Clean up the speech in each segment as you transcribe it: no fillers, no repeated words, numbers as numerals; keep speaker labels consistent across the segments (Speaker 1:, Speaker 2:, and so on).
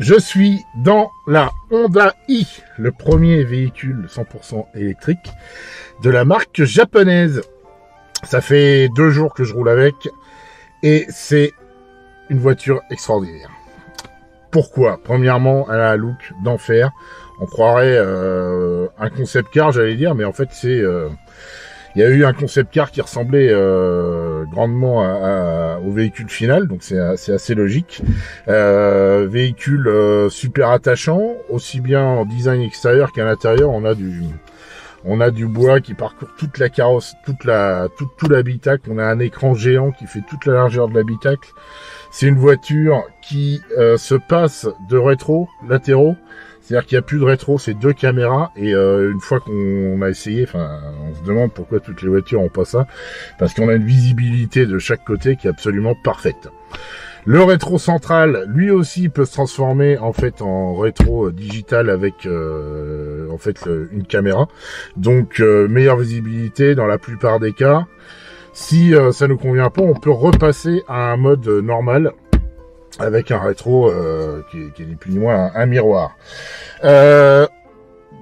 Speaker 1: Je suis dans la Honda i, le premier véhicule 100% électrique de la marque japonaise. Ça fait 2 jours que je roule avec et c'est une voiture extraordinaire. Pourquoi? Premièrement, elle a un look d'enfer. On croirait un concept car, j'allais dire, mais en fait c'est... il y a eu un concept car qui ressemblait grandement au véhicule final, donc c'est assez logique. Véhicule super attachant, aussi bien en design extérieur qu'à l'intérieur. On a du bois qui parcourt toute la carrosse, tout l'habitacle. On a un écran géant qui fait toute la largeur de l'habitacle. C'est une voiture qui se passe de rétro latéraux. C'est-à-dire qu'il n'y a plus de rétro, c'est 2 caméras. Et une fois qu'on a essayé, on se demande pourquoi toutes les voitures ont pas ça. Parce qu'on a une visibilité de chaque côté qui est absolument parfaite. Le rétro central, lui aussi, peut se transformer en fait en rétro digital avec une caméra. Donc meilleure visibilité dans la plupart des cas. Si ça nous convient pas, on peut repasser à un mode normal avec un rétro qui est ni plus ni moins un miroir.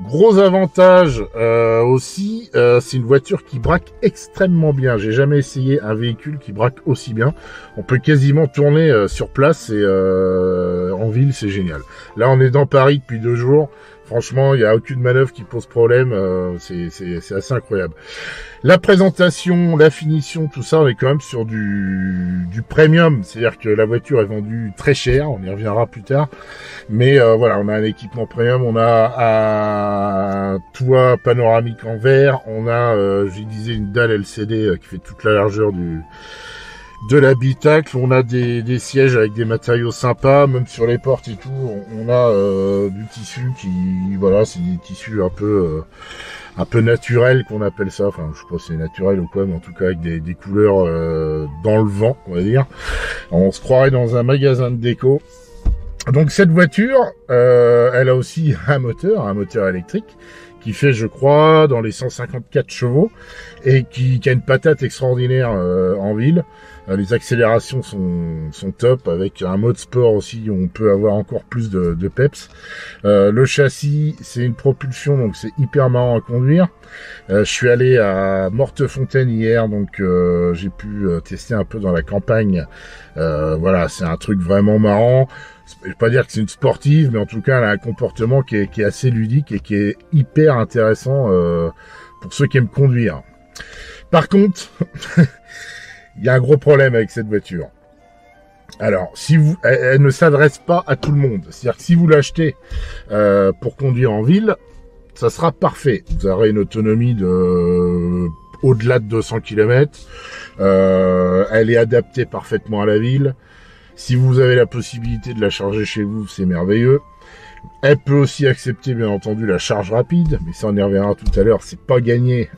Speaker 1: Gros avantage aussi, c'est une voiture qui braque extrêmement bien. J'ai jamais essayé un véhicule qui braque aussi bien. On peut quasiment tourner sur place et en ville, c'est génial. Là, on est dans Paris depuis 2 jours. Franchement, il n'y a aucune manœuvre qui pose problème. C'est assez incroyable. La présentation, la finition, tout ça, on est quand même sur du premium. C'est-à-dire que la voiture est vendue très cher. On y reviendra plus tard. Mais voilà, on a un équipement premium. On a un toit panoramique en verre. On a, je disais, une dalle LCD qui fait toute la largeur de l'habitacle. On a des sièges avec des matériaux sympas, même sur les portes et tout. On a du tissu qui, voilà, c'est des tissus un peu naturels qu'on appelle ça. Enfin, je sais pas si c'est naturel ou quoi, mais en tout cas avec des couleurs dans le vent, on va dire. On se croirait dans un magasin de déco. Donc cette voiture, elle a aussi un moteur électrique qui fait, je crois, dans les 154 chevaux et qui a une patate extraordinaire en ville. Les accélérations sont top, avec un mode sport aussi où on peut avoir encore plus de peps. Le châssis, c'est une propulsion, donc c'est hyper marrant à conduire. Je suis allé à Mortefontaine hier, donc j'ai pu tester un peu dans la campagne. Voilà, c'est un truc vraiment marrant. Je vais pas dire que c'est une sportive, mais en tout cas, elle a un comportement qui est assez ludique et qui est hyper intéressant pour ceux qui aiment conduire. Par contre, il y a un gros problème avec cette voiture. Alors, elle ne s'adresse pas à tout le monde. C'est-à-dire que si vous l'achetez pour conduire en ville, ça sera parfait. Vous aurez une autonomie de au-delà de 200 km. Elle est adaptée parfaitement à la ville. Si vous avez la possibilité de la charger chez vous, c'est merveilleux. Elle peut aussi accepter, bien entendu, la charge rapide, mais ça, on y reviendra tout à l'heure. C'est pas gagné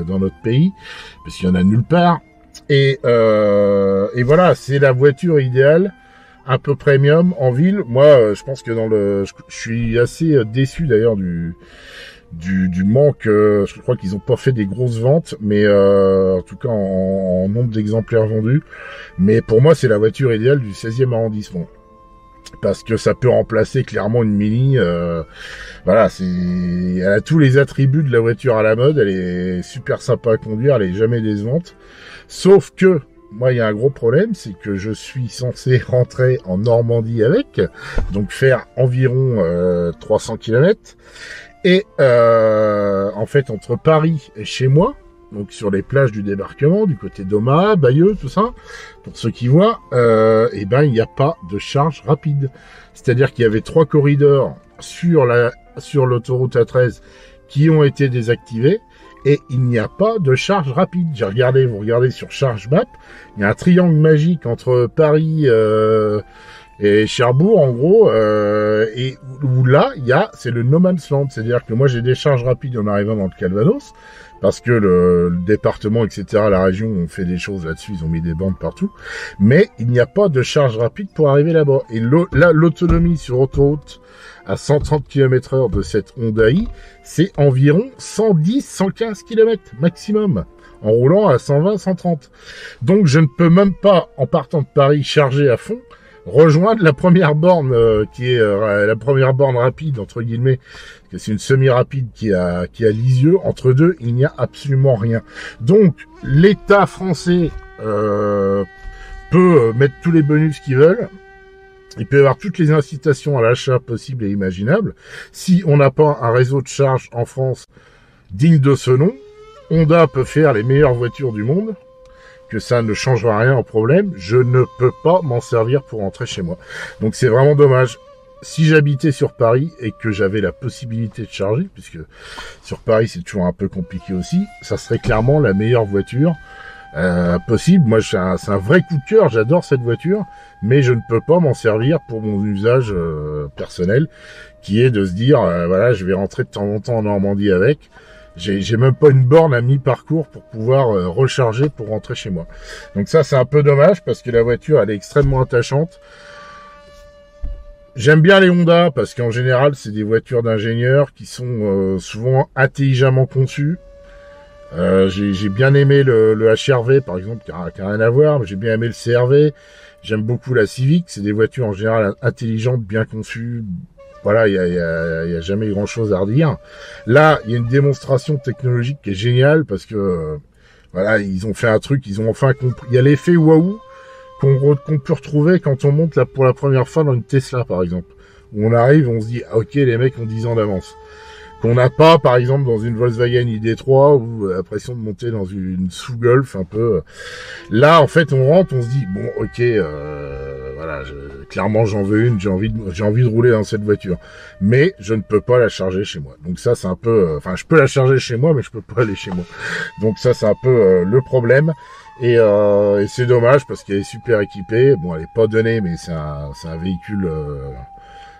Speaker 1: dans notre pays, parce qu'il y en a nulle part. Et voilà, c'est la voiture idéale, un peu premium en ville. Moi, je pense que je suis assez déçu d'ailleurs du manque. Je crois qu'ils ont pas fait des grosses ventes, mais en tout cas en nombre d'exemplaires vendus. Mais pour moi, c'est la voiture idéale du 16e arrondissement. Parce que ça peut remplacer clairement une Mini. Voilà, elle a tous les attributs de la voiture à la mode. Elle est super sympa à conduire, elle est jamais décevante. Sauf que, moi, il y a un gros problème, c'est que je suis censé rentrer en Normandie avec, donc faire environ 300 km. Et en fait, entre Paris et chez moi, donc sur les plages du débarquement, du côté d'Omaha, Bayeux, tout ça, pour ceux qui voient, il n'y a pas de charge rapide. C'est-à-dire qu'il y avait 3 corridors sur l'autoroute A13 qui ont été désactivés et il n'y a pas de charge rapide. J'ai regardé, vous regardez sur Charge Map, il y a un triangle magique entre Paris et Cherbourg, en gros, et où là, c'est le no man's land. C'est-à-dire que moi, j'ai des charges rapides en arrivant dans le Calvados, parce que le département, etc., la région, ont fait des choses là-dessus, ils ont mis des bandes partout, mais il n'y a pas de charge rapide pour arriver là-bas. Et l'autonomie sur autoroute à 130 km/h de cette Honda i, c'est environ 110-115 km maximum, en roulant à 120-130. Donc je ne peux même pas, en partant de Paris, charger à fond, rejoindre la première borne qui est la première borne rapide entre guillemets, parce que c'est une semi-rapide qui a Lisieux. Entre deux, il n'y a absolument rien. Donc l'État français peut mettre tous les bonus qu'ils veulent. Il peut y avoir toutes les incitations à l'achat possibles et imaginables. Si on n'a pas un réseau de charge en France digne de ce nom, Honda peut faire les meilleures voitures du monde, que ça ne changera rien au problème. Je ne peux pas m'en servir pour rentrer chez moi. Donc c'est vraiment dommage. Si j'habitais sur Paris et que j'avais la possibilité de charger, puisque sur Paris c'est toujours un peu compliqué aussi, ça serait clairement la meilleure voiture possible. Moi c'est un vrai coup de cœur, j'adore cette voiture, mais je ne peux pas m'en servir pour mon usage personnel, qui est de se dire voilà, je vais rentrer de temps en temps en Normandie avec. J'ai même pas une borne à mi-parcours pour pouvoir recharger pour rentrer chez moi. Donc ça c'est un peu dommage, parce que la voiture elle est extrêmement attachante. J'aime bien les Honda parce qu'en général c'est des voitures d'ingénieurs qui sont souvent intelligemment conçues. J'ai bien aimé le HR-V par exemple, qui a rien à voir, mais j'ai bien aimé le CR-V. J'aime beaucoup la Civic, c'est des voitures en général intelligentes, bien conçues. Voilà, il y a jamais grand chose à redire. Là, il y a une démonstration technologique qui est géniale, parce que voilà, ils ont fait un truc, ils ont enfin compris. Il y a l'effet waouh qu'on peut retrouver quand on monte là pour la première fois dans une Tesla par exemple, où on arrive, on se dit ah, ok, les mecs ont 10 ans d'avance. Qu'on n'a pas, par exemple, dans une Volkswagen ID3, ou l'impression de monter dans une sous-Golf, un peu. Là, en fait, on rentre, on se dit, bon, ok, voilà, clairement, j'en veux une, j'ai envie de rouler dans cette voiture. Mais je ne peux pas la charger chez moi. Donc ça, c'est un peu, enfin, je peux la charger chez moi, mais je peux pas aller chez moi. Donc ça, c'est un peu le problème. Et c'est dommage, parce qu'elle est super équipée. Bon, elle est pas donnée, mais c'est un véhicule...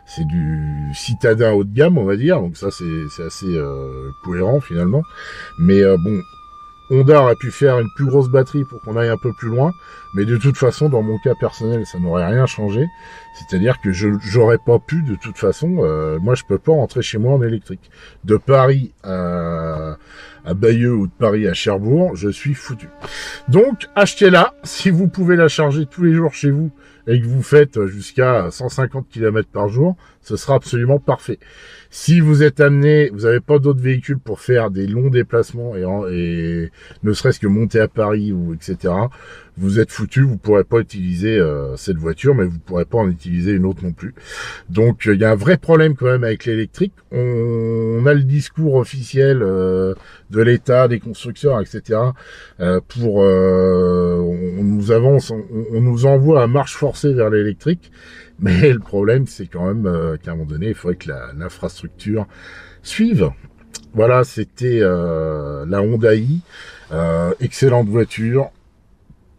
Speaker 1: c'est du citadin haut de gamme, on va dire, donc ça c'est assez cohérent finalement. Mais bon, Honda aurait pu faire une plus grosse batterie pour qu'on aille un peu plus loin, mais de toute façon, dans mon cas personnel, ça n'aurait rien changé. C'est-à-dire que j'aurais pas pu, de toute façon, moi je peux pas rentrer chez moi en électrique. De Paris à Bayeux ou de Paris à Cherbourg, je suis foutu. Donc, achetez-la, si vous pouvez la charger tous les jours chez vous, et que vous faites jusqu'à 150 km par jour, ce sera absolument parfait. Si vous êtes amené, vous n'avez pas d'autres véhicules pour faire des longs déplacements et ne serait-ce que monter à Paris ou etc., vous êtes foutu, vous pourrez pas utiliser cette voiture, mais vous pourrez pas en utiliser une autre non plus. Donc il y a un vrai problème quand même avec l'électrique. On a le discours officiel de l'État, des constructeurs, etc. On nous envoie à marche forcée vers l'électrique. Mais le problème, c'est quand même qu'à un moment donné, il faudrait que l'infrastructure suive. Voilà, c'était la Honda i. Excellente voiture,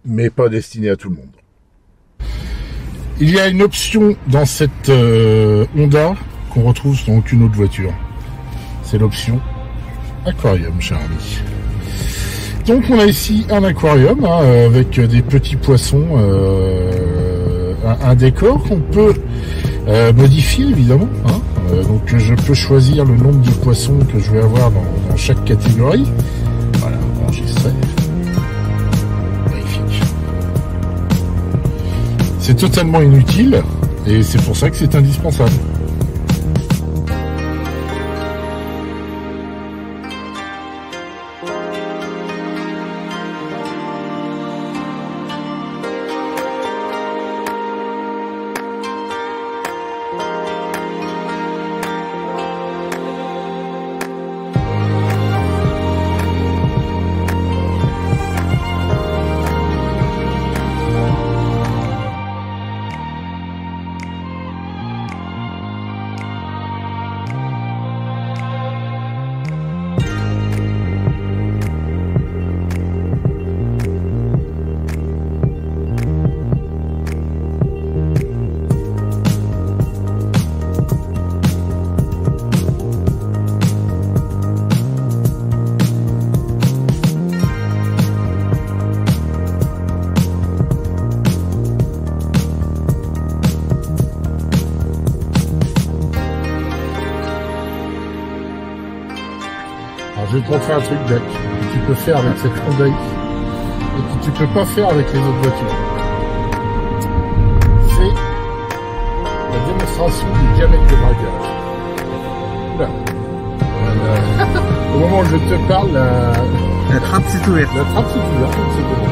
Speaker 1: mais pas destinée à tout le monde. Il y a une option dans cette Honda qu'on retrouve dans aucune autre voiture. C'est l'option aquarium, cher ami. Donc on a ici un aquarium avec des petits poissons, un décor qu'on peut modifier évidemment. Donc je peux choisir le nombre de poissons que je vais avoir dans chaque catégorie. Voilà, enregistré. Magnifique. C'est totalement inutile et c'est pour ça que c'est indispensable. Je vais te montrer un truc bête que tu peux faire avec cette Honda i et que tu peux pas faire avec les autres voitures. C'est démonstration du diamètre de braquage. Là. Au moment où je te parle,
Speaker 2: La trappe s'est ouverte.
Speaker 1: la trappe s'est ouverte, c'est bon.